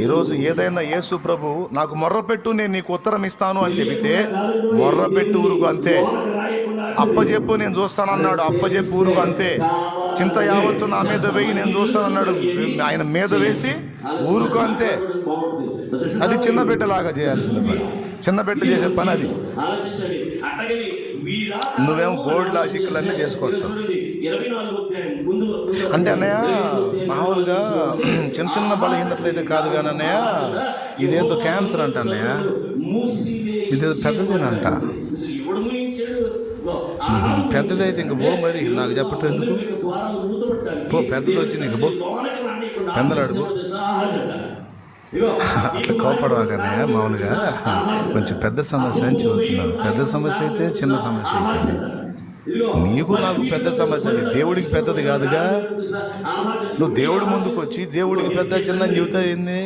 ఈరోజు ఏదైనా యేసు ప్రభు నాకు మొర్రపెట్టు నేను నీకు ఉత్తరం ఇస్తాను అని చెబితే మొర్రపెట్టు ఊరుకు అంతే. అప్పజెప్పు నేను చూస్తానన్నాడు, అప్పజెప్పు ఊరుకు అంతే. చింత యావత్తు నా మీద వేయి నేను చూస్తానన్నాడు, ఆయన మీద వేసి ఊరుకు అంతే. అది చిన్న బిడ్డలాగా చేయాల్సిన పని, చిన్న బిడ్డ చేసే పని అది. నువ్వేమో బోర్డు లాజిక్లన్నీ చేసుకోవచ్చు అంటే అన్నయ్య. మామూలుగా చిన్న చిన్న బలహీనతలు అయితే కాదు కానీ అన్నయ్య, ఇదేంతో క్యాన్సర్ అంట అన్నయ్య, ఇదేదో పెద్దదేనంట. పెద్దదైతే ఇంక బో, మరి నాకు చెప్పటం ఎందుకు, పో పెద్దది వచ్చింది ఇంక బో, పెందలాడు. అట్లా కోపడవాకనే. మామూలుగా కొంచెం పెద్ద సమస్య అని చదువుతున్నాను. పెద్ద సమస్య అయితే చిన్న సమస్య అవుతుంది. నీకు నాకు పెద్ద సమస్య, అది దేవుడికి పెద్దది కాదుగా. నువ్వు దేవుడి ముందుకు వచ్చి దేవుడికి పెద్ద చిన్న చెబుతా ఏంది?